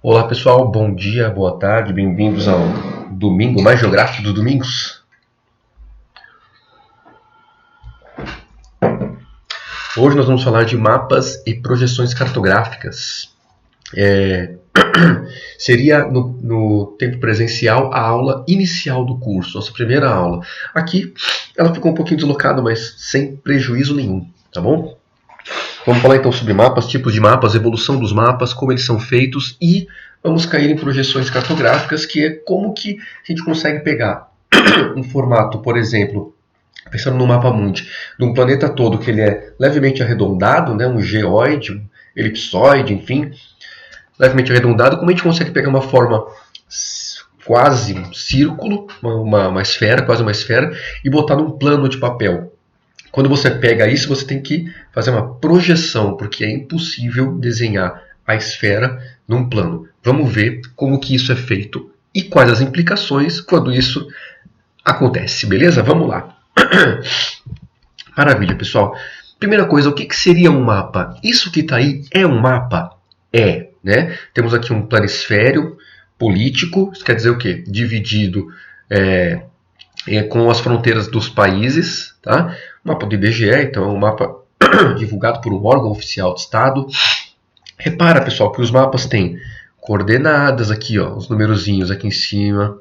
Olá pessoal, bom dia, boa tarde, bem-vindos ao domingo mais geográfico dos domingos. Hoje nós vamos falar de mapas e projeções cartográficas. Seria no tempo presencial a aula inicial do curso, nossa primeira aula. Aqui ela ficou um pouquinho deslocada, mas sem prejuízo nenhum, tá bom? Vamos falar então sobre mapas, tipos de mapas, evolução dos mapas, como eles são feitos e vamos cair em projeções cartográficas, que é como que a gente consegue pegar um formato, por exemplo, pensando no mapa mundi, de um planeta todo que ele é levemente arredondado, né, um geoide, um elipsoide, enfim, levemente arredondado, como a gente consegue pegar uma forma quase um círculo, uma esfera, quase uma esfera, e botar num plano de papel. Quando você pega isso, você tem que fazer uma projeção, porque é impossível desenhar a esfera num plano. Vamos ver como que isso é feito e quais as implicações quando isso acontece, beleza? Vamos lá. Maravilha, pessoal. Primeira coisa, o que seria um mapa? Isso que está aí é um mapa? É, né? Temos aqui um planisfério político, isso quer dizer o quê? Dividido com as fronteiras dos países, tá? O mapa do IBGE, então é um mapa divulgado por um órgão oficial do Estado. Repara, pessoal, que os mapas têm coordenadas aqui, ó, os numerozinhos aqui em cima,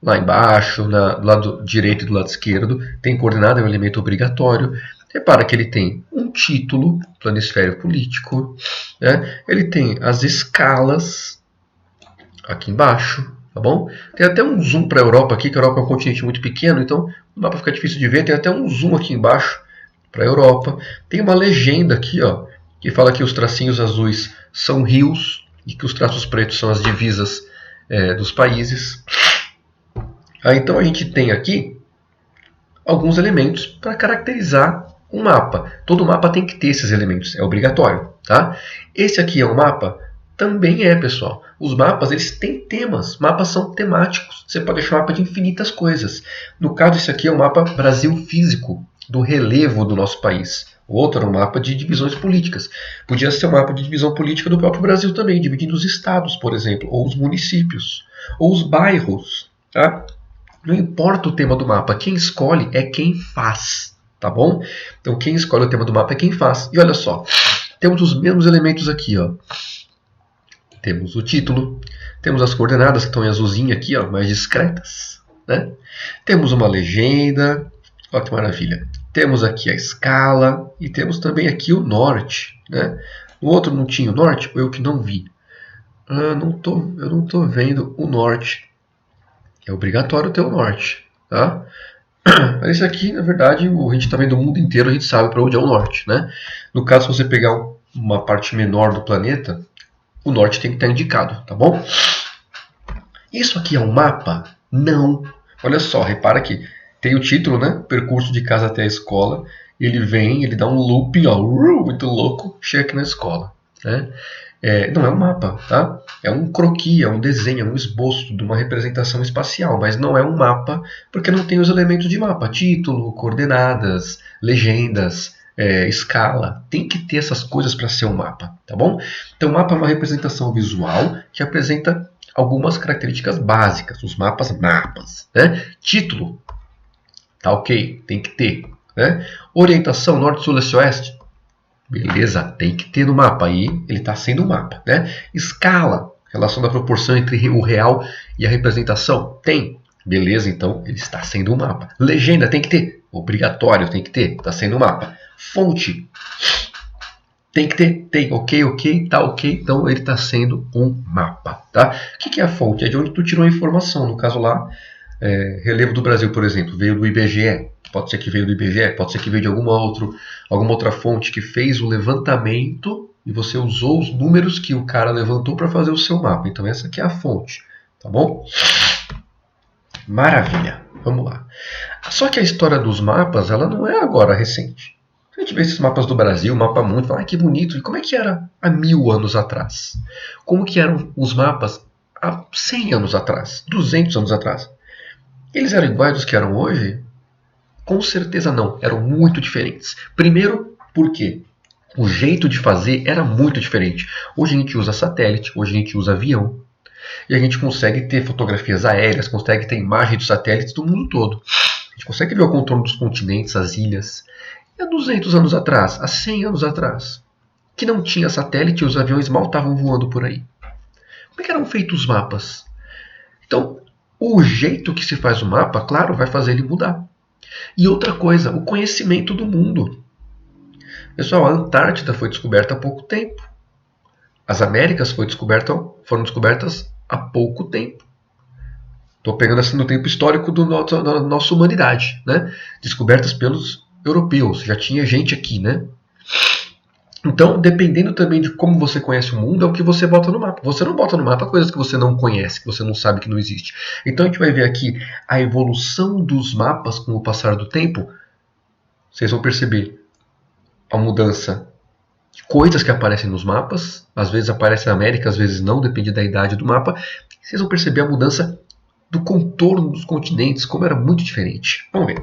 lá embaixo, do lado direito e do lado esquerdo, tem coordenada, é um elemento obrigatório. Repara que ele tem um título, planisfério político, né? Ele tem as escalas aqui embaixo, tá bom? Tem até um zoom para a Europa aqui, que a Europa é um continente muito pequeno, então o mapa fica difícil de ver. Tem até um zoom aqui embaixo para a Europa. Tem uma legenda aqui, ó, que fala que os tracinhos azuis são rios e que os traços pretos são as divisas dos países. Então a gente tem aqui alguns elementos para caracterizar um mapa. Todo mapa tem que ter esses elementos, é obrigatório, tá? Esse aqui é um mapa? Também é, pessoal. Os mapas, eles têm temas. Mapas são temáticos. Você pode deixar um mapa de infinitas coisas. No caso, esse aqui é um mapa Brasil físico, do relevo do nosso país. O outro é um mapa de divisões políticas. Podia ser um mapa de divisão política do próprio Brasil também, dividindo os estados, por exemplo, ou os municípios, ou os bairros, tá? Não importa o tema do mapa, quem escolhe é quem faz, tá bom? Então quem escolhe o tema do mapa é quem faz. E olha só, temos os mesmos elementos aqui, ó. Temos o título, temos as coordenadas que estão em azulzinho aqui, ó, mais discretas, né? Temos uma legenda, olha que maravilha. Temos aqui a escala e temos também aqui o norte, né? No outro não tinha o norte, eu que não vi. Eu não tô vendo o norte. É obrigatório ter o norte, tá? Mas esse aqui, na verdade, a gente está vendo o mundo inteiro, a gente sabe para onde é o norte, né? No caso, se você pegar uma parte menor do planeta, o norte tem que estar indicado, tá bom? Isso aqui é um mapa? Não. Olha só, repara aqui. Tem o título, né? Percurso de casa até a escola. Ele vem, ele dá um looping, ó, muito louco, chega aqui na escola, né? Não é um mapa, tá? É um croquis, é um desenho, é um esboço de uma representação espacial, mas não é um mapa porque não tem os elementos de mapa, título, coordenadas, legendas, escala. Tem que ter essas coisas para ser um mapa, tá bom? Então o mapa é uma representação visual que apresenta algumas características básicas, os mapas, né? Título, tá ok, tem que ter, né? Orientação, norte, sul, leste, oeste, beleza, tem que ter no mapa, aí ele está sendo um mapa, né? Escala, relação da proporção entre o real e a representação, tem, beleza, então ele está sendo um mapa. Legenda, tem que ter, obrigatório, tem que ter, está sendo um mapa. Fonte, tem que ter, tem, ok, tá ok, então ele está sendo um mapa, tá? O que é a fonte? É de onde tu tirou a informação, no caso lá, relevo do Brasil, por exemplo, veio do IBGE, pode ser que veio do IBGE, pode ser que veio de alguma outra fonte que fez o levantamento e você usou os números que o cara levantou para fazer o seu mapa. Então essa aqui é a fonte, tá bom? Maravilha, vamos lá. Só que a história dos mapas, ela não é agora recente. A gente vê esses mapas do Brasil, mapa mundo, fala, que bonito. E como é que era há 1000 anos atrás? Como que eram os mapas há 100 anos atrás, 200 anos atrás? Eles eram iguais aos que eram hoje? Com certeza não, eram muito diferentes. Primeiro, por quê? O jeito de fazer era muito diferente. Hoje a gente usa satélite, hoje a gente usa avião, e a gente consegue ter fotografias aéreas, consegue ter imagens de satélites do mundo todo. A gente consegue ver o contorno dos continentes, as ilhas. E há 200 anos atrás, há 100 anos atrás, que não tinha satélite e os aviões mal estavam voando por aí. Como é que eram feitos os mapas? Então, o jeito que se faz o mapa, claro, vai fazer ele mudar. E outra coisa, o conhecimento do mundo. Pessoal, a Antártida foi descoberta há pouco tempo. As Américas foram descobertas há pouco tempo. Estou pegando assim no tempo histórico da nossa humanidade, né? Descobertas pelos europeus. Já tinha gente aqui, né? Então, dependendo também de como você conhece o mundo, é o que você bota no mapa. Você não bota no mapa coisas que você não conhece, que você não sabe que não existe. Então a gente vai ver aqui a evolução dos mapas com o passar do tempo. Vocês vão perceber a mudança de coisas que aparecem nos mapas. Às vezes aparece na América, às vezes não, depende da idade do mapa. Vocês vão perceber a mudança do contorno dos continentes, como era muito diferente. Vamos ver.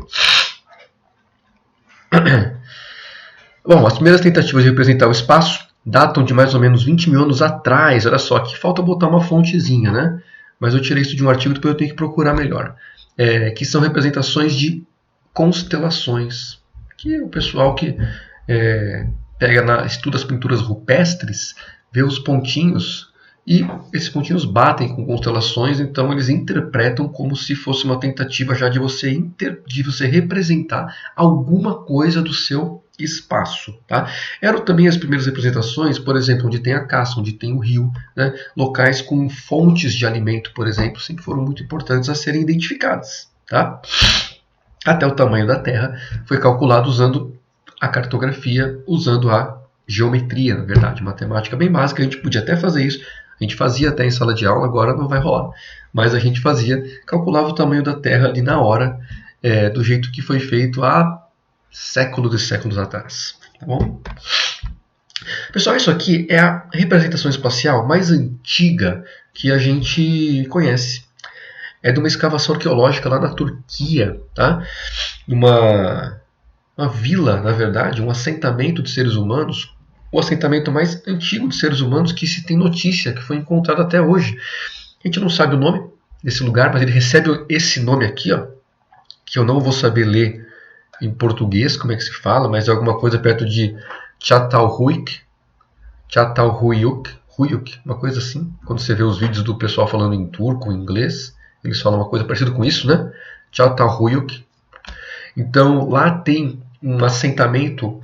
Bom, as primeiras tentativas de representar o espaço datam de mais ou menos 20 mil anos atrás. Olha só, aqui falta botar uma fontezinha, né? Mas eu tirei isso de um artigo, depois eu tenho que procurar melhor. Que são representações de constelações. Que o pessoal que estuda as pinturas rupestres, vê os pontinhos, e esses pontinhos batem com constelações, então eles interpretam como se fosse uma tentativa já de você representar alguma coisa do seu espaço. Tá? Eram também as primeiras representações, por exemplo, onde tem a caça, onde tem o rio, né? Locais com fontes de alimento, por exemplo, sempre foram muito importantes a serem identificadas. Tá? Até o tamanho da Terra foi calculado usando a cartografia, usando a geometria, na verdade, matemática bem básica. A gente podia até fazer isso, a gente fazia até em sala de aula, agora não vai rolar. Mas a gente calculava o tamanho da Terra ali na hora, do jeito que foi feito há séculos e séculos atrás. Tá bom? Pessoal, isso aqui é a representação espacial mais antiga que a gente conhece. É de uma escavação arqueológica lá na Turquia, tá? Uma vila, na verdade, um assentamento de seres humanos, o assentamento mais antigo de seres humanos que se tem notícia, que foi encontrado até hoje. A gente não sabe o nome desse lugar, mas ele recebe esse nome aqui, ó, que eu não vou saber ler em português, como é que se fala, mas é alguma coisa perto de Çatalhöyük, uma coisa assim. Quando você vê os vídeos do pessoal falando em turco, em inglês, eles falam uma coisa parecida com isso, né? Çatalhöyük. Então, lá tem um assentamento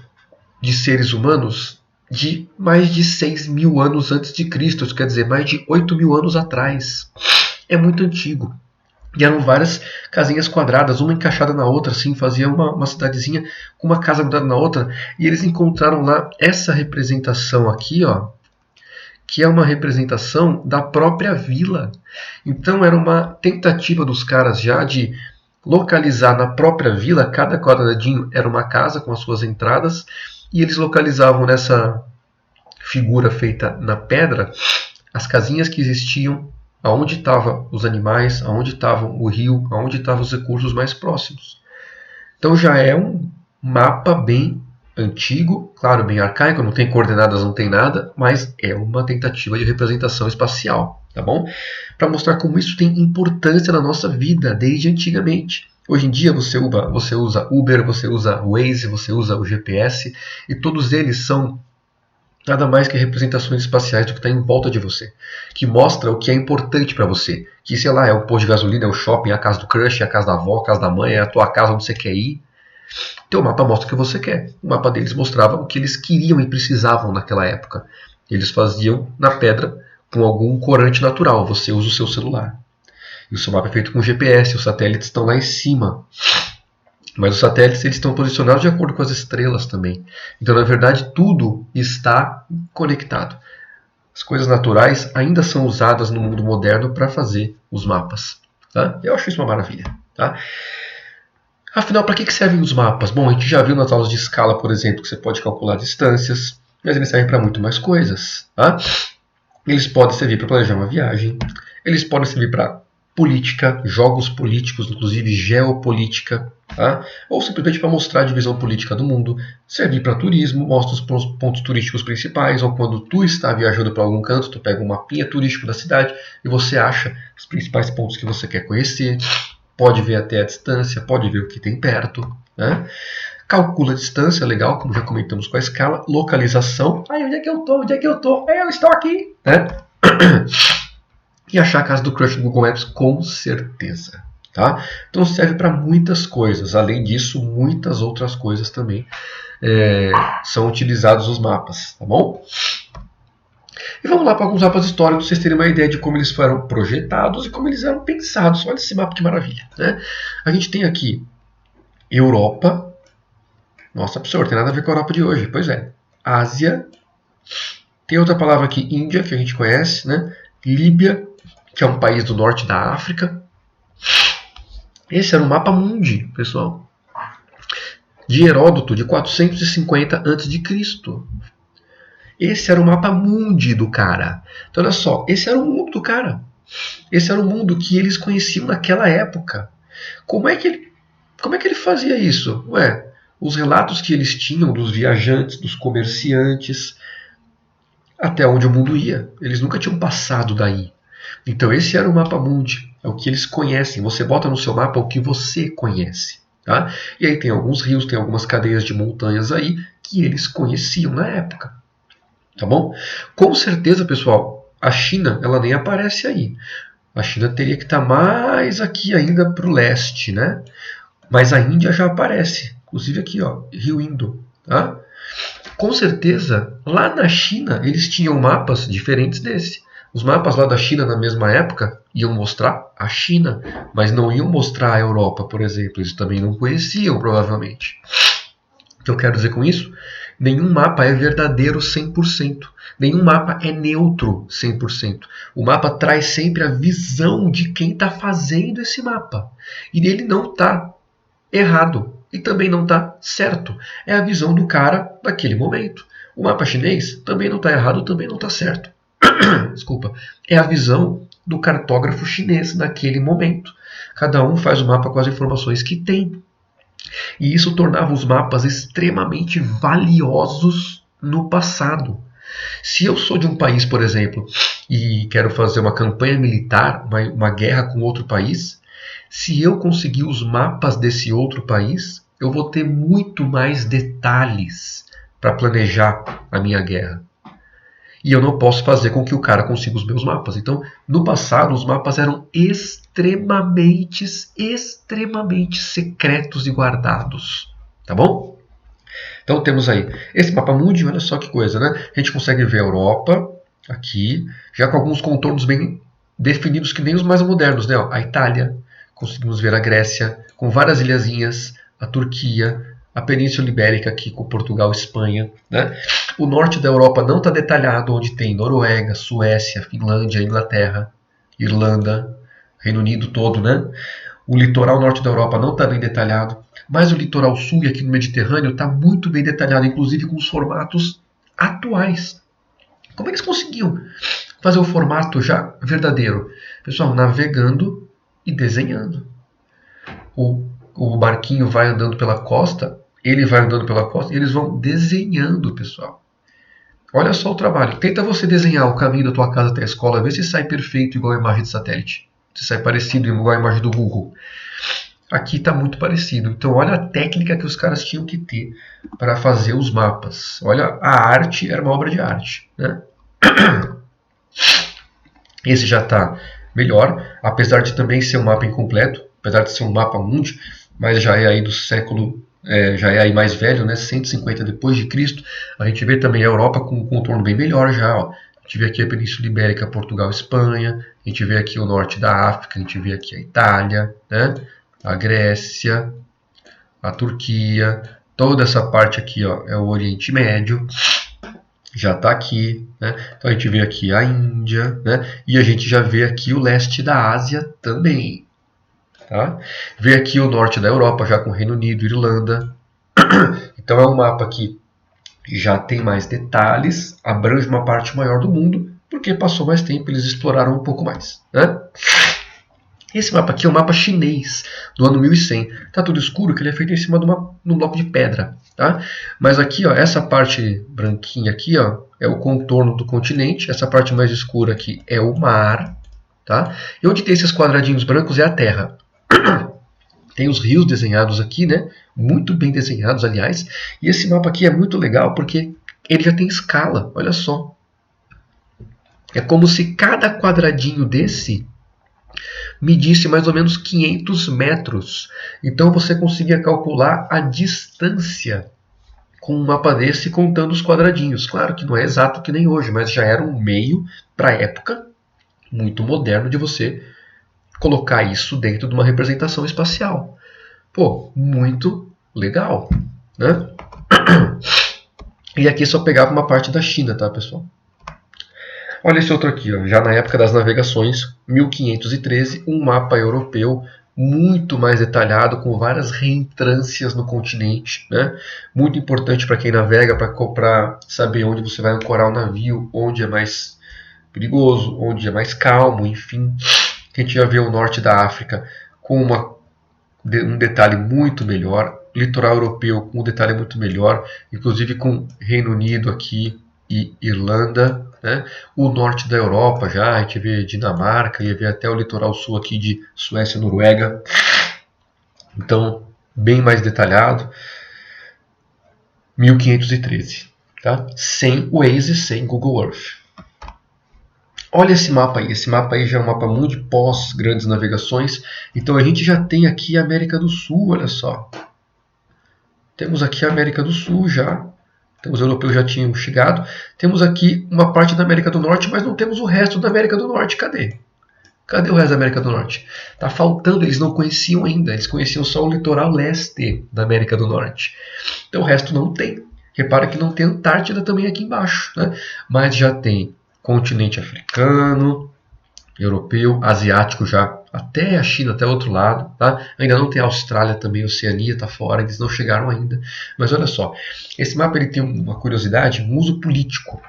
de seres humanos de mais de 6 mil anos antes de Cristo, isso quer dizer, mais de 8 mil anos atrás. É muito antigo. E eram várias casinhas quadradas, uma encaixada na outra, assim, fazia uma cidadezinha com uma casa grudada na outra. E eles encontraram lá essa representação aqui, ó, que é uma representação da própria vila. Então era uma tentativa dos caras já de localizar na própria vila, cada quadradinho era uma casa com as suas entradas, e eles localizavam nessa figura feita na pedra as casinhas que existiam, aonde estavam os animais, aonde estava o rio, aonde estavam os recursos mais próximos. Então já é um mapa bem antigo, claro, bem arcaico, não tem coordenadas, não tem nada, mas é uma tentativa de representação espacial, tá bom? Para mostrar como isso tem importância na nossa vida desde antigamente. Hoje em dia você usa Uber, você usa Waze, você usa o GPS, e todos eles são nada mais que representações espaciais do que está em volta de você, que mostra o que é importante para você, que sei lá, é o posto de gasolina, é o shopping, é a casa do crush, é a casa da avó, a casa da mãe, é a tua casa onde você quer ir. Teu mapa mostra o que você quer. O mapa deles mostrava o que eles queriam e precisavam naquela época. Eles faziam na pedra com algum corante natural. Você usa o seu celular. E o seu mapa é feito com GPS. Os satélites estão lá em cima. Mas os satélites eles estão posicionados de acordo com as estrelas também. Então, na verdade, tudo está conectado. As coisas naturais ainda são usadas no mundo moderno para fazer os mapas. Tá? Eu acho isso uma maravilha. Tá? Afinal, para que servem os mapas? Bom, a gente já viu nas aulas de escala, por exemplo, que você pode calcular distâncias, mas eles servem para muito mais coisas. Tá? Eles podem servir para planejar uma viagem, eles podem servir para política, jogos políticos, inclusive geopolítica, tá? Ou simplesmente para mostrar a divisão política do mundo, servir para turismo, mostra os pontos turísticos principais, ou quando tu está viajando para algum canto, tu pega um mapinha turístico da cidade e você acha os principais pontos que você quer conhecer, pode ver até a distância, pode ver o que tem perto, né? Calcula a distância, legal, como já comentamos com a escala, localização, onde é que eu tô? Onde é que eu tô? Eu estou aqui, né? E achar a casa do crush no Google Maps com certeza, tá? Então serve para muitas coisas. Além disso, muitas outras coisas também são utilizados os mapas, tá bom? E vamos lá para alguns mapas históricos, para vocês terem uma ideia de como eles foram projetados e como eles eram pensados. Olha esse mapa que maravilha, né? A gente tem aqui Europa. Nossa, absurdo, tem nada a ver com a Europa de hoje. Pois é. Ásia. Tem outra palavra aqui, Índia, que a gente conhece, né? Líbia, que é um país do norte da África. Esse era o mapa mundi, pessoal. De Heródoto, de 450 a.C. Esse era o mapa mundi do cara. Então, olha só, esse era o mundo do cara. Esse era o mundo que eles conheciam naquela época. Como é que ele fazia isso? Ué, os relatos que eles tinham dos viajantes, dos comerciantes, até onde o mundo ia. Eles nunca tinham passado daí. Então esse era o mapa mundi, é o que eles conhecem. Você bota no seu mapa o que você conhece. Tá? E aí tem alguns rios, tem algumas cadeias de montanhas aí que eles conheciam na época. Tá bom? Com certeza, pessoal, a China ela nem aparece aí. A China teria que estar mais aqui ainda para o leste, né? Mas a Índia já aparece. Inclusive aqui, ó, Rio Indo. Tá? Com certeza, lá na China eles tinham mapas diferentes desse. Os mapas lá da China na mesma época iam mostrar a China, mas não iam mostrar a Europa, por exemplo. Eles também não conheciam, provavelmente. O que eu quero dizer com isso? Nenhum mapa é verdadeiro 100%. Nenhum mapa é neutro 100%. O mapa traz sempre a visão de quem está fazendo esse mapa. E ele não está errado. E também não está certo. É a visão do cara naquele momento. O mapa chinês também não está errado, também não está certo. Desculpa. É a visão do cartógrafo chinês naquele momento. Cada um faz o mapa com as informações que tem. E isso tornava os mapas extremamente valiosos no passado. Se eu sou de um país, por exemplo, e quero fazer uma campanha militar, uma guerra com outro país, se eu conseguir os mapas desse outro país, eu vou ter muito mais detalhes para planejar a minha guerra. E eu não posso fazer com que o cara consiga os meus mapas. Então, no passado, os mapas eram extremamente secretos e guardados. Tá bom? Então, temos aí esse mapa mundi, olha só que coisa, né? A gente consegue ver a Europa aqui, já com alguns contornos bem definidos que nem os mais modernos, né? A Itália, conseguimos ver a Grécia, com várias ilhazinhas, a Turquia, a Península Ibérica aqui com Portugal e Espanha, né? O norte da Europa não está detalhado, onde tem Noruega, Suécia, Finlândia, Inglaterra, Irlanda, Reino Unido todo, né? O litoral norte da Europa não está bem detalhado, mas o litoral sul e aqui no Mediterrâneo está muito bem detalhado, inclusive com os formatos atuais. Como eles conseguiam fazer o formato já verdadeiro? Pessoal, navegando e desenhando. O barquinho vai andando pela costa, ele vai andando pela costa e eles vão desenhando, pessoal. Olha só o trabalho. Tenta você desenhar o caminho da tua casa até a escola, vê se sai perfeito igual a imagem de satélite. Se sai parecido igual a imagem do Google. Aqui está muito parecido. Então olha a técnica que os caras tinham que ter para fazer os mapas. Olha, a arte era uma obra de arte, né? Esse já está melhor, apesar de também ser um mapa incompleto, apesar de ser um mapa mundi, mas já é aí do século, já é aí mais velho, né? 150 depois de Cristo. A gente vê também a Europa com um contorno bem melhor já, ó. A gente vê aqui a Península Ibérica, Portugal, Espanha. A gente vê aqui o norte da África. A gente vê aqui a Itália, né? A Grécia, a Turquia. Toda essa parte aqui, ó, é o Oriente Médio. Já está aqui, né? Então a gente vê aqui a Índia, né? E a gente já vê aqui o leste da Ásia também. Tá? Vê aqui o norte da Europa, já com Reino Unido, Irlanda. Então é um mapa que já tem mais detalhes, abrange uma parte maior do mundo, porque passou mais tempo, eles exploraram um pouco mais, né? Esse mapa aqui é um mapa chinês do ano 1100. Tá tudo escuro que ele é feito em cima de um bloco de pedra, tá? Mas aqui, ó, essa parte branquinha aqui, ó, é o contorno do continente. Essa parte mais escura aqui é o mar, tá? E onde tem esses quadradinhos brancos é a terra. Tem os rios desenhados aqui, né? Muito bem desenhados, aliás. E esse mapa aqui é muito legal porque ele já tem escala, olha só. É como se cada quadradinho desse medisse mais ou menos 500 metros. Então você conseguia calcular a distância com um mapa desse contando os quadradinhos. Claro que não é exato que nem hoje, mas já era um meio, para a época, muito moderno de você colocar isso dentro de uma representação espacial. Pô, muito legal, né? E aqui só pegava uma parte da China, tá, pessoal? Olha esse outro aqui, ó, já na época das navegações, 1513, um mapa europeu muito mais detalhado, com várias reentrâncias no continente, né? Muito importante para quem navega, para saber onde você vai ancorar o navio, onde é mais perigoso, onde é mais calmo, enfim. Quem já vê o norte da África com um detalhe muito melhor, litoral europeu com um detalhe muito melhor, inclusive com Reino Unido aqui e Irlanda, né? O norte da Europa já, a gente vê Dinamarca, ia ver até o litoral sul aqui de Suécia e Noruega. Então, bem mais detalhado. 1513, tá? Sem Waze, sem Google Earth. Olha esse mapa aí já é um mapa muito de pós grandes navegações. Então a gente já tem aqui a América do Sul, olha só. Temos aqui a América do Sul já. Então os europeus já tinham chegado. Temos aqui uma parte da América do Norte, mas não temos o resto da América do Norte. Cadê? Cadê o resto da América do Norte? Tá faltando, eles não conheciam ainda. Eles conheciam só o litoral leste da América do Norte. Então o resto não tem. Repara que não tem Antártida também aqui embaixo, né? Mas já tem continente africano, europeu, asiático já, até a China, até o outro lado, tá? Ainda não tem a Austrália também, a Oceania está fora, eles não chegaram ainda. Mas olha só, esse mapa ele tem uma curiosidade, um uso político.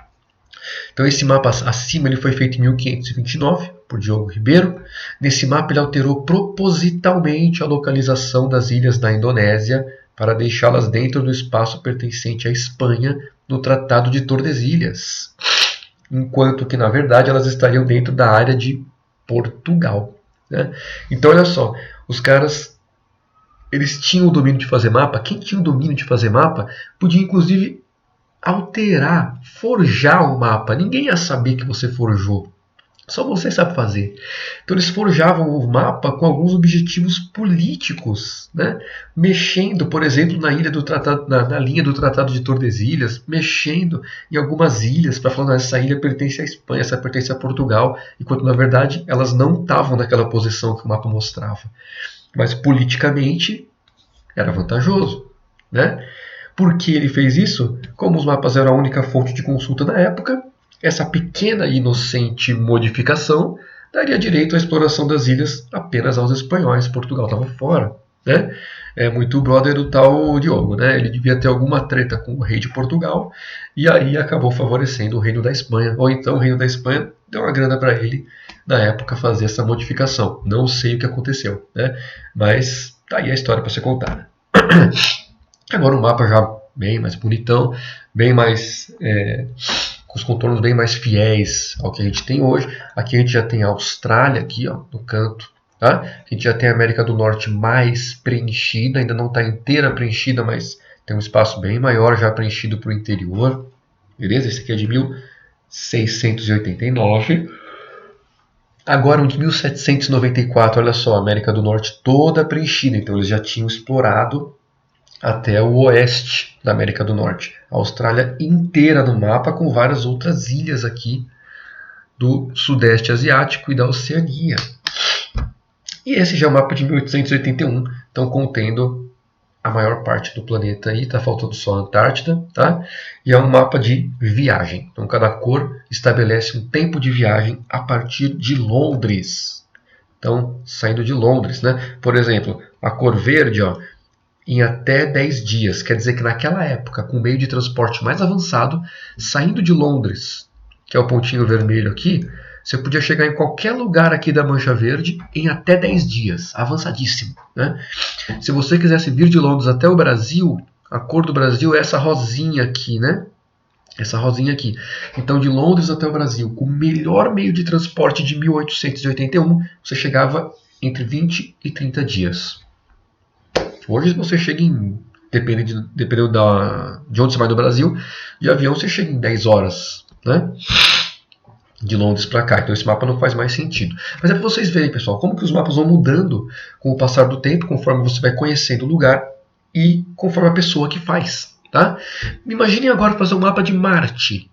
Então esse mapa acima ele foi feito em 1529 por Diogo Ribeiro. Nesse mapa ele alterou propositalmente a localização das ilhas da Indonésia para deixá-las dentro do espaço pertencente à Espanha no Tratado de Tordesilhas, enquanto que na verdade elas estariam dentro da área de Portugal, né? Então olha só, os caras eles tinham o domínio de fazer mapa. Quem tinha o domínio de fazer mapa podia inclusive alterar, forjar o mapa. Ninguém ia saber que você forjou, só você sabe fazer. Então eles forjavam o mapa com alguns objetivos políticos, né? Mexendo, por exemplo, na ilha do tratado, na linha do Tratado de Tordesilhas, mexendo em algumas ilhas para falar que essa ilha pertence à Espanha, essa pertence a Portugal, enquanto na verdade elas não estavam naquela posição que o mapa mostrava. Mas politicamente era vantajoso, né? Por que ele fez isso? Como os mapas eram a única fonte de consulta na época, essa pequena e inocente modificação daria direito à exploração das ilhas apenas aos espanhóis. Portugal estava fora, né? É muito brother do tal Diogo, né? Ele devia ter alguma treta com o rei de Portugal e aí acabou favorecendo o reino da Espanha. Ou então o reino da Espanha deu uma grana para ele na época fazer essa modificação. Não sei o que aconteceu, né? Mas tá aí a história para ser contada. Agora o mapa já bem mais bonitão, bem mais com os contornos bem mais fiéis ao que a gente tem hoje. Aqui a gente já tem a Austrália aqui, ó, no canto, tá? A gente já tem a América do Norte mais preenchida, ainda não está inteira preenchida, mas tem um espaço bem maior já preenchido para o interior. Beleza? Esse aqui é de 1689. Agora um de 1794, olha só, a América do Norte toda preenchida, então eles já tinham explorado até o oeste da América do Norte. A Austrália inteira no mapa, com várias outras ilhas aqui do Sudeste Asiático e da Oceania. E esse já é o mapa de 1881, então contendo a maior parte do planeta aí, está faltando só a Antártida, tá? E é um mapa de viagem. Então cada cor estabelece um tempo de viagem a partir de Londres. Então, saindo de Londres, né? Por exemplo, a cor verde, ó, em até 10 dias. Quer dizer que naquela época, com o meio de transporte mais avançado, saindo de Londres, que é o pontinho vermelho aqui, você podia chegar em qualquer lugar aqui da Mancha Verde em até 10 dias, avançadíssimo, né? Se você quisesse vir de Londres até o Brasil, a cor do Brasil é essa rosinha aqui, né? Essa rosinha aqui. Então, de Londres até o Brasil, com o melhor meio de transporte de 1881, você chegava entre 20 e 30 dias. Hoje você chega em, dependendo de onde você vai no Brasil, de avião você chega em 10 horas, né? De Londres para cá. Então esse mapa não faz mais sentido. Mas é para vocês verem, pessoal, como que os mapas vão mudando com o passar do tempo, conforme você vai conhecendo o lugar e conforme a pessoa que faz. Tá? Imaginem agora fazer um mapa de Marte.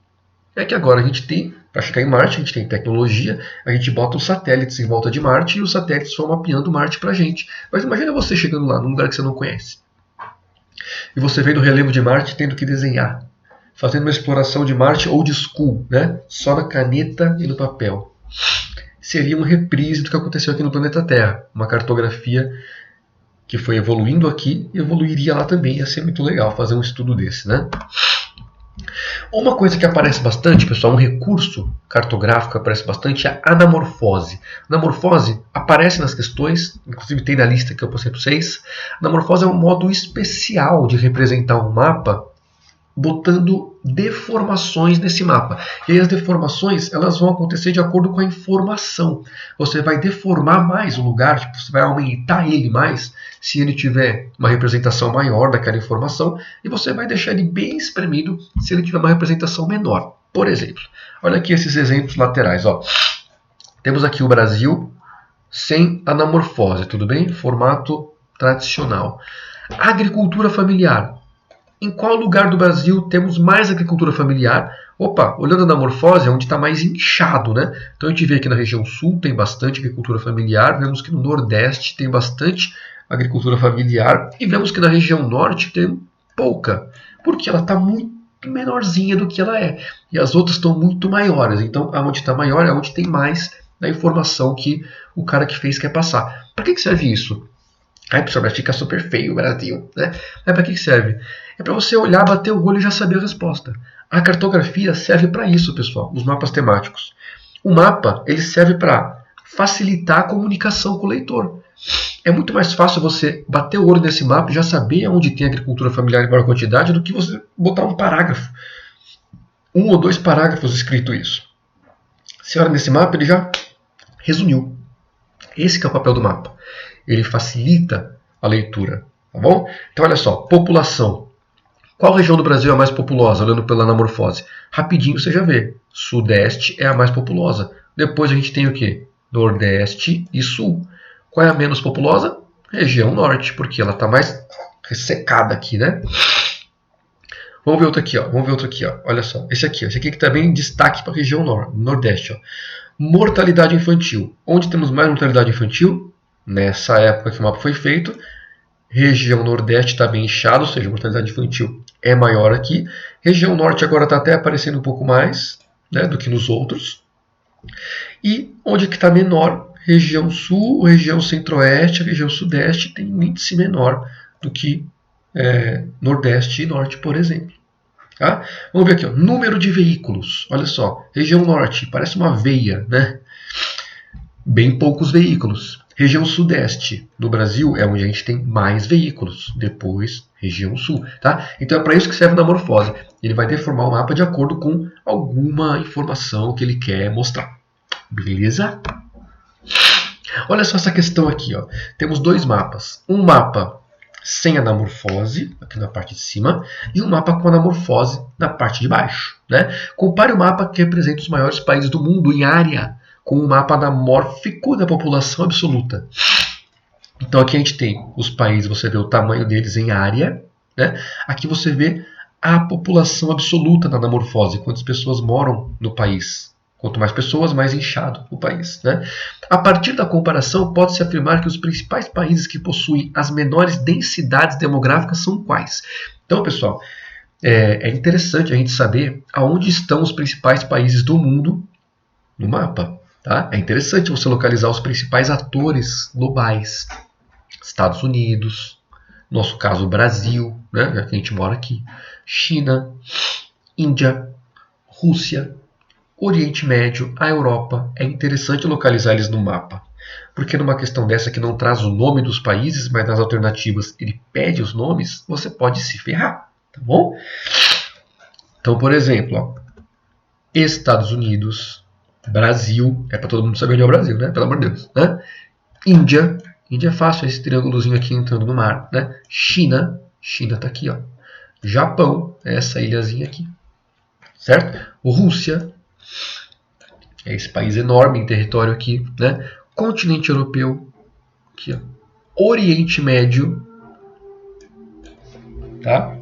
É que agora a gente tem, para chegar em Marte, a gente tem tecnologia, a gente bota os satélites em volta de Marte e os satélites vão mapeando Marte para a gente. Mas imagina você chegando lá, num lugar que você não conhece. E você vendo o relevo de Marte tendo que desenhar. Fazendo uma exploração de Marte old school, né? Só na caneta e no papel. Seria uma reprise do que aconteceu aqui no planeta Terra. Uma cartografia que foi evoluindo aqui e evoluiria lá também. Ia ser muito legal fazer um estudo desse, né? Uma coisa que aparece bastante, pessoal, um recurso cartográfico que aparece bastante é a anamorfose. Anamorfose aparece nas questões, inclusive tem na lista que eu postei para vocês. Anamorfose é um modo especial de representar um mapa botando deformações nesse mapa. E aí as deformações elas vão acontecer de acordo com a informação. Você vai deformar mais o lugar, tipo, você vai aumentar ele mais se ele tiver uma representação maior daquela informação e você vai deixar ele bem espremido se ele tiver uma representação menor. Por exemplo, olha aqui esses exemplos laterais. Ó. Temos aqui o Brasil sem anamorfose, tudo bem? Formato tradicional. Agricultura familiar. Em qual lugar do Brasil temos mais agricultura familiar? Opa, olhando na morfose, é onde está mais inchado, né? Então a gente vê aqui na região sul tem bastante agricultura familiar, vemos que no Nordeste tem bastante agricultura familiar e vemos que na região Norte tem pouca, porque ela está muito menorzinha do que ela é. E as outras estão muito maiores, então onde está maior é onde tem mais da informação que o cara que fez quer passar. Para que serve isso? Ai, pessoal, mas fica super feio o Brasil, né? Mas para que serve? É para você olhar, bater o olho e já saber a resposta. A cartografia serve para isso, pessoal, os mapas temáticos. O mapa ele serve para facilitar a comunicação com o leitor. É muito mais fácil você bater o olho nesse mapa e já saber onde tem agricultura familiar em maior quantidade do que você botar um parágrafo. 1 ou 2 parágrafos escrito isso. Você olha nesse mapa, ele já resumiu. Esse que é o papel do mapa. Ele facilita a leitura, tá bom? Então olha só, população. Qual região do Brasil é a mais populosa, olhando pela anamorfose? Rapidinho você já vê. Sudeste é a mais populosa. Depois a gente tem o quê? Nordeste e Sul. Qual é a menos populosa? Região Norte, porque ela está mais ressecada aqui, né? Vamos ver outro aqui, ó. Olha só, esse aqui que também em destaque para a região Nordeste, ó. Mortalidade infantil. Onde temos mais mortalidade infantil? Nessa época que o mapa foi feito, região Nordeste está bem inchada, ou seja, a mortalidade infantil é maior aqui. Região Norte agora está até aparecendo um pouco mais, né, do que nos outros. E onde que está menor? Região Sul, região Centro-Oeste, região Sudeste tem um índice menor do que Nordeste e Norte, por exemplo. Tá? Vamos ver aqui, ó, número de veículos. Olha só, região Norte, parece uma veia, né? Bem poucos veículos. Região Sudeste do Brasil é onde a gente tem mais veículos. Depois, região Sul. Tá? Então é para isso que serve a anamorfose. Ele vai deformar o mapa de acordo com alguma informação que ele quer mostrar. Beleza? Olha só essa questão aqui. Ó. Temos 2 mapas. Um mapa sem anamorfose, aqui na parte de cima, e um mapa com anamorfose na parte de baixo. Né? Compare o mapa que representa os maiores países do mundo em área com o mapa anamórfico da população absoluta. Então aqui a gente tem os países, você vê o tamanho deles em área. Né? Aqui você vê a população absoluta na anamorfose, quantas pessoas moram no país. Quanto mais pessoas, mais inchado o país. Né? A partir da comparação, pode-se afirmar que os principais países que possuem as menores densidades demográficas são quais? Então, pessoal, é interessante a gente saber aonde estão os principais países do mundo no mapa. Tá? É interessante você localizar os principais atores globais. Estados Unidos, no nosso caso o Brasil, né? Já que a gente mora aqui. China, Índia, Rússia, Oriente Médio, a Europa, é interessante localizar eles no mapa. Porque numa questão dessa que não traz o nome dos países, mas nas alternativas ele pede os nomes, você pode se ferrar, tá bom? Então, por exemplo, ó, Estados Unidos, Brasil, é para todo mundo saber onde é o Brasil, né? Pelo amor de Deus, né? Índia é fácil, esse triângulozinho aqui entrando no mar, né? China tá aqui, ó. Japão, essa ilhazinha aqui, certo? Rússia, é esse país enorme em território aqui, né? Continente europeu, aqui, ó. Oriente Médio, tá?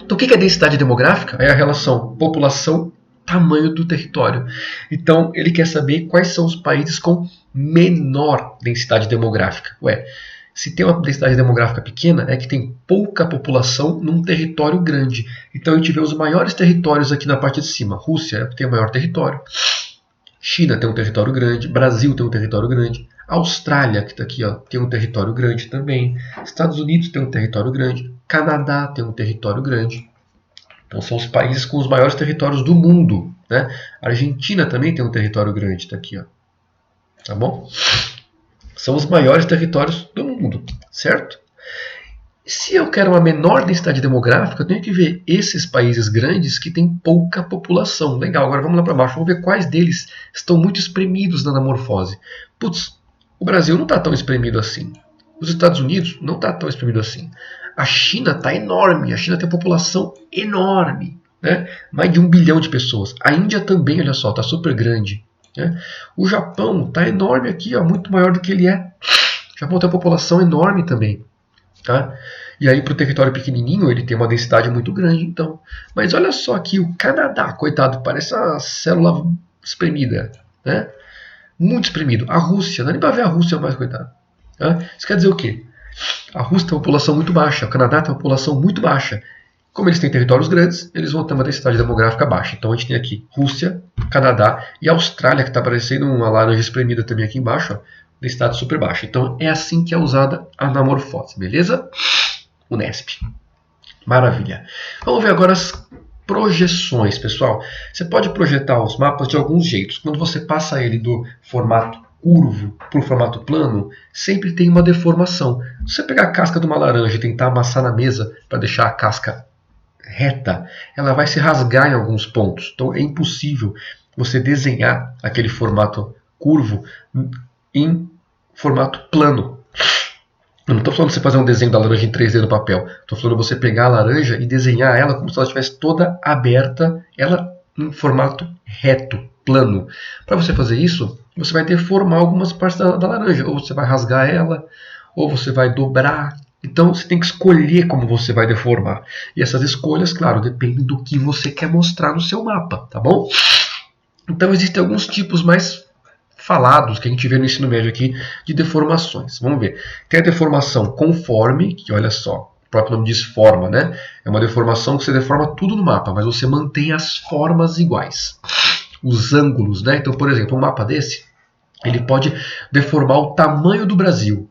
Então, o que é densidade demográfica? É a relação população-tamanho do território. Então, ele quer saber quais são os países com menor densidade demográfica. Ué, se tem uma densidade demográfica pequena, é que tem pouca população num território grande. Então, a gente vê os maiores territórios aqui na parte de cima. Rússia tem o maior território. China tem um território grande. Brasil tem um território grande. Austrália, que está aqui, ó, tem um território grande também. Estados Unidos tem um território grande. Canadá tem um território grande. Então são os países com os maiores territórios do mundo, né? A Argentina também tem um território grande, está aqui, ó. Tá bom? São os maiores territórios do mundo, certo? Se eu quero uma menor densidade demográfica, eu tenho que ver esses países grandes que têm pouca população. Legal, agora vamos lá para baixo, vamos ver quais deles estão muito espremidos na anamorfose. Putz, o Brasil não está tão espremido assim. Os Estados Unidos não está tão espremido assim. A China está enorme, a China tem uma população enorme, né? Mais de 1 bilhão de pessoas. A Índia também, olha só, está super grande, né? O Japão está enorme aqui, ó, muito maior do que ele é. O Japão tem uma população enorme também, tá? E aí para o território pequenininho ele tem uma densidade muito grande, então. Mas olha só aqui o Canadá, coitado, parece uma célula espremida, né? Muito espremido. A Rússia, não dá nem para ver a Rússia mais, coitado. Tá? Isso quer dizer o quê? A Rússia tem uma população muito baixa, o Canadá tem uma população muito baixa. Como eles têm territórios grandes, eles vão ter uma densidade demográfica baixa. Então a gente tem aqui Rússia, Canadá e Austrália, que está parecendo uma laranja espremida também aqui embaixo, ó, densidade super baixa. Então é assim que é usada a anamorfose, beleza? Unesp. Maravilha. Vamos ver agora as projeções, pessoal. Você pode projetar os mapas de alguns jeitos. Quando você passa ele do formato curvo para o formato plano, sempre tem uma deformação. Se você pegar a casca de uma laranja e tentar amassar na mesa para deixar a casca reta, ela vai se rasgar em alguns pontos. Então é impossível você desenhar aquele formato curvo em formato plano. Eu não estou falando de você fazer um desenho da laranja em 3D no papel. Estou falando de você pegar a laranja e desenhar ela como se ela estivesse toda aberta, ela em formato reto, plano. Para você fazer isso, você vai deformar algumas partes da laranja. Ou você vai rasgar ela, ou você vai dobrar. Então você tem que escolher como você vai deformar. E essas escolhas, claro, dependem do que você quer mostrar no seu mapa, tá bom? Então existem alguns tipos mais falados que a gente vê no ensino médio aqui de deformações. Vamos ver. Tem a deformação conforme, que olha só, o próprio nome diz forma, né? É uma deformação que você deforma tudo no mapa, mas você mantém as formas iguais. Os ângulos, né? Então, por exemplo, um mapa desse, ele pode deformar o tamanho do Brasil.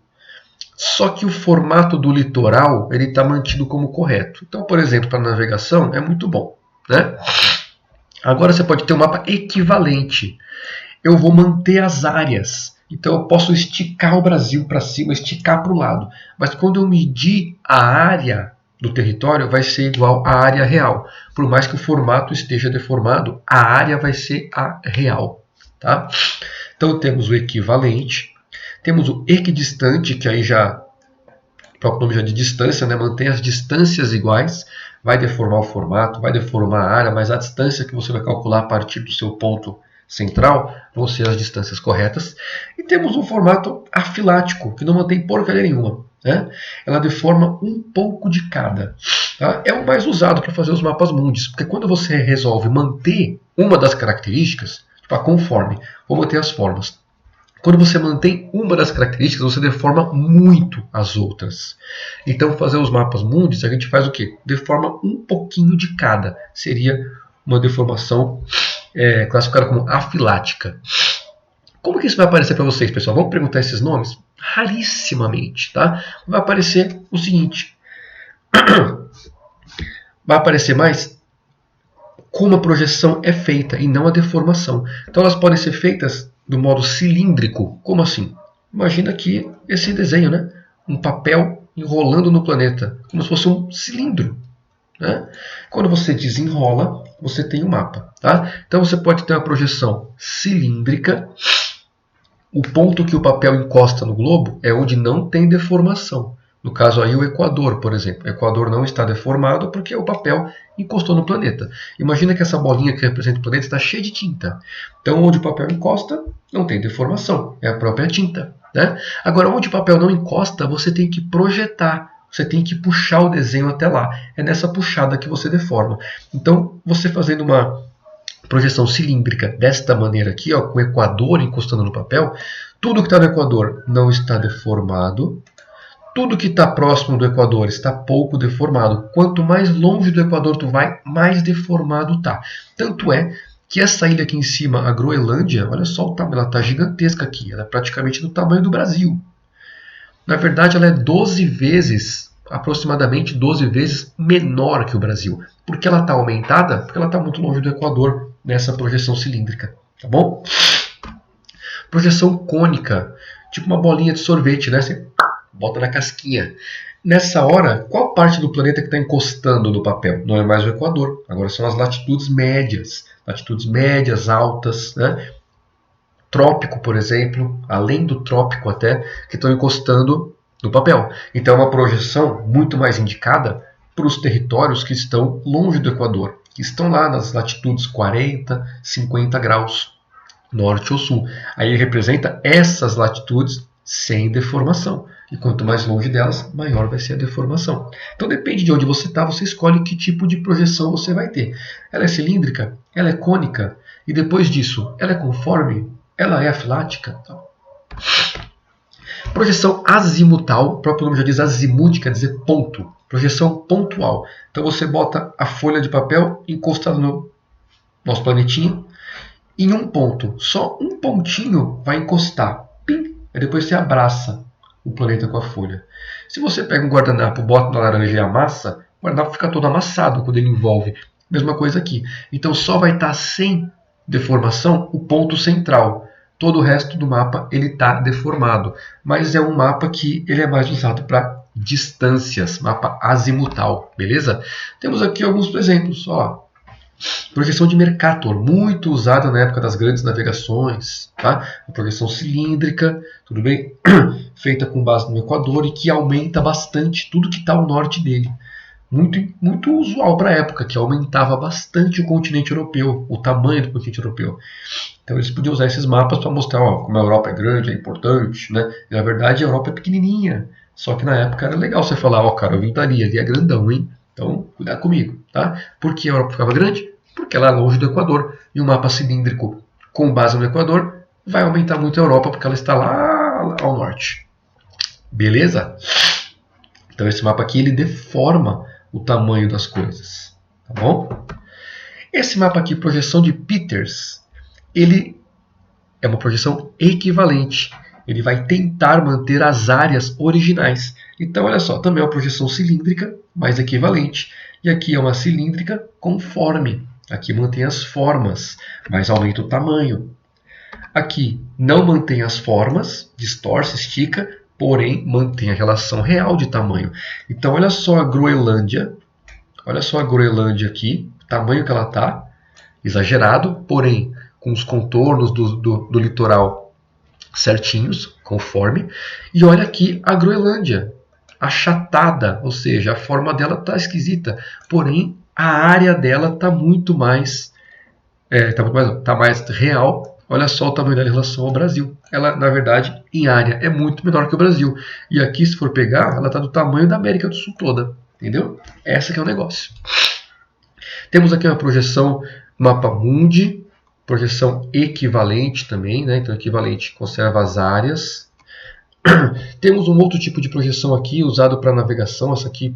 Só que o formato do litoral, ele está mantido como correto. Então, por exemplo, para navegação, é muito bom, né? Agora você pode ter um mapa equivalente. Eu vou manter as áreas. Então eu posso esticar o Brasil para cima, esticar para o lado. Mas quando eu medir a área do território, vai ser igual à área real. Por mais que o formato esteja deformado, a área vai ser a real. Tá? Então temos o equivalente. Temos o equidistante, que aí já, o próprio nome já de distância, né? Mantém as distâncias iguais. Vai deformar o formato, vai deformar a área, mas a distância que você vai calcular a partir do seu ponto central vão ser as distâncias corretas. E temos um formato afilático, que não mantém porcaria nenhuma, né? Ela deforma um pouco de cada. Tá? É o mais usado para fazer os mapas mundis, porque quando você resolve manter uma das características, tipo a conforme, vou manter as formas. Quando você mantém uma das características, você deforma muito as outras. Então, fazer os mapas mundis, a gente faz o quê? Deforma um pouquinho de cada. Seria uma deformação classificada como afilática. Como que isso vai aparecer para vocês, pessoal? Vamos perguntar esses nomes? Rarissimamente, tá? Vai aparecer o seguinte. Vai aparecer mais como a projeção é feita e não a deformação. Então elas podem ser feitas do modo cilíndrico. Como assim? Imagina aqui esse desenho, né? Um papel enrolando no planeta, como se fosse um cilindro. Né? Quando você desenrola, você tem um mapa. Tá? Então você pode ter uma projeção cilíndrica. O ponto que o papel encosta no globo é onde não tem deformação. No caso aí o Equador, por exemplo. O Equador não está deformado porque o papel encostou no planeta. Imagina que essa bolinha que representa o planeta está cheia de tinta. Então onde o papel encosta não tem deformação, é a própria tinta. Né? Agora onde o papel não encosta, você tem que projetar. Você tem que puxar o desenho até lá. É nessa puxada que você deforma. Então você fazendo uma projeção cilíndrica desta maneira aqui, ó, com o Equador encostando no papel, tudo que está no Equador não está deformado. Tudo que está próximo do Equador está pouco deformado. Quanto mais longe do Equador tu vai, mais deformado está. Tanto é que essa ilha aqui em cima, a Groenlândia, olha só o tamanho, ela está gigantesca aqui. Ela é praticamente do tamanho do Brasil. Na verdade, ela é 12 vezes, aproximadamente 12 vezes menor que o Brasil. Por que ela está aumentada? Porque ela está muito longe do Equador nessa projeção cilíndrica. Tá bom? Projeção cônica, tipo uma bolinha de sorvete, né? Você bota na casquinha. Nessa hora, qual parte do planeta que está encostando no papel? Não é mais o Equador. Agora são as latitudes médias. Latitudes médias, altas, né? Trópico, por exemplo, além do trópico até, que estão encostando no papel. Então é uma projeção muito mais indicada para os territórios que estão longe do Equador, que estão lá nas latitudes 40, 50 graus, norte ou sul. Aí representa essas latitudes sem deformação. E quanto mais longe delas, maior vai ser a deformação. Então depende de onde você está, você escolhe que tipo de projeção você vai ter. Ela é cilíndrica? Ela é cônica? E depois disso, ela é conforme? Ela é afilática? Projeção azimutal, o próprio nome já diz azimuth, quer dizer ponto. Projeção pontual. Então você bota a folha de papel encostada no nosso planetinha em um ponto. Só um pontinho vai encostar. Pim! E depois você abraça o planeta com a folha. Se você pega um guardanapo, bota na laranja e amassa, o guardanapo fica todo amassado quando ele envolve. Mesma coisa aqui. Então só vai estar sem deformação o ponto central. Todo o resto do mapa ele está deformado. Mas é um mapa que ele é mais usado para distâncias, mapa azimutal, beleza? Temos aqui alguns exemplos. Ó. Projeção de Mercator, muito usada na época das grandes navegações. Tá? Uma projeção cilíndrica, tudo bem? Feita com base no Equador e que aumenta bastante tudo que está ao norte dele. Muito usual para a época, que aumentava bastante o continente europeu, o tamanho do continente europeu. Então eles podiam usar esses mapas para mostrar ó, como a Europa é grande, é importante. Né? E, na verdade a Europa é pequenininha, só que na época era legal você falar, ó cara, eu vim dali, ali é grandão, hein? Então cuidado comigo. Tá? Por que a Europa ficava grande? Porque ela é longe do Equador. E um mapa cilíndrico com base no Equador vai aumentar muito a Europa, porque ela está lá ao norte. Beleza? Então esse mapa aqui ele deforma o tamanho das coisas, tá bom? Esse mapa aqui, projeção de Peters, ele é uma projeção equivalente. Ele vai tentar manter as áreas originais. Então, olha só, também é uma projeção cilíndrica, mas equivalente. E aqui é uma cilíndrica conforme. Aqui mantém as formas, mas aumenta o tamanho. Aqui não mantém as formas, distorce, estica, porém mantém a relação real de tamanho. Então olha só a Groenlândia aqui, o tamanho que ela está, exagerado, porém com os contornos do litoral certinhos, conforme. E olha aqui a Groenlândia, achatada, ou seja, a forma dela está esquisita, porém a área dela está muito mais, tá mais real. Olha só o tamanho dela em relação ao Brasil. Ela, na verdade, em área é muito menor que o Brasil. E aqui, se for pegar, ela está do tamanho da América do Sul toda. Entendeu? Essa que é o negócio. Temos aqui uma projeção mapa mundi, projeção equivalente também. Né? Então, equivalente conserva as áreas. Temos um outro tipo de projeção aqui, usado para navegação. Essa aqui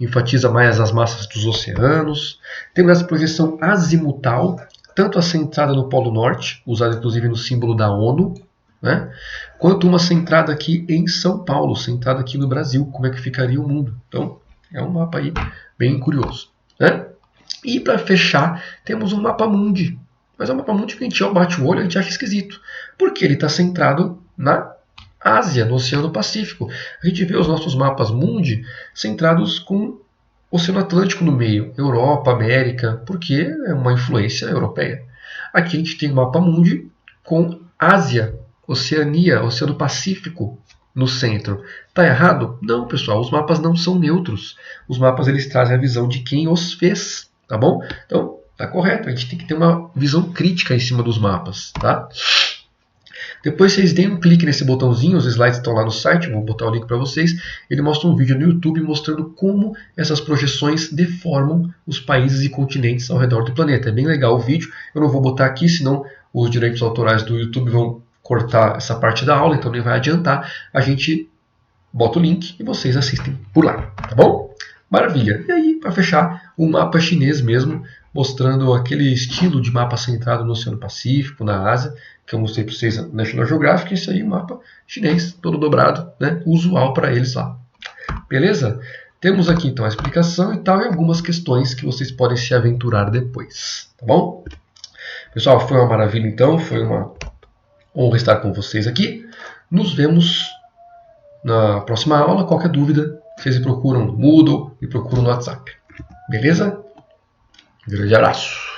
enfatiza mais as massas dos oceanos. Temos essa projeção azimutal, tanto a centrada no Polo Norte, usada inclusive no símbolo da ONU, né? Quanto uma centrada aqui em São Paulo, centrada aqui no Brasil, como é que ficaria o mundo. Então, é um mapa aí bem curioso. Né? E para fechar, temos um mapa mundi. Mas é um mapa mundi que a gente bate o olho e a gente acha esquisito. Porque ele está centrado na Ásia, no Oceano Pacífico. A gente vê os nossos mapas mundi centrados com o Oceano Atlântico no meio, Europa, América, porque é uma influência europeia. Aqui a gente tem o mapa mundi com Ásia, Oceania, Oceano Pacífico no centro. Tá errado? Não, pessoal, os mapas não são neutros. Os mapas eles trazem a visão de quem os fez, tá bom? Então, tá correto, a gente tem que ter uma visão crítica em cima dos mapas, tá? Depois vocês deem um clique nesse botãozinho, os slides estão lá no site, vou botar o link para vocês. Ele mostra um vídeo no YouTube mostrando como essas projeções deformam os países e continentes ao redor do planeta. É bem legal o vídeo, eu não vou botar aqui, senão os direitos autorais do YouTube vão cortar essa parte da aula, então nem vai adiantar. A gente bota o link e vocês assistem por lá, tá bom? Maravilha! E aí, para fechar, um mapa chinês mesmo, mostrando aquele estilo de mapa centrado no Oceano Pacífico, na Ásia, que eu mostrei para vocês na National Geographic. Esse aí, mapa chinês, todo dobrado, né? Usual para eles lá. Beleza? Temos aqui então a explicação e tal, e algumas questões que vocês podem se aventurar depois, tá bom? Pessoal, foi uma maravilha então, foi uma honra estar com vocês aqui. Nos vemos na próxima aula. Qualquer dúvida, vocês me procuram no Moodle, me procuram no WhatsApp. Beleza? Um grande abraço!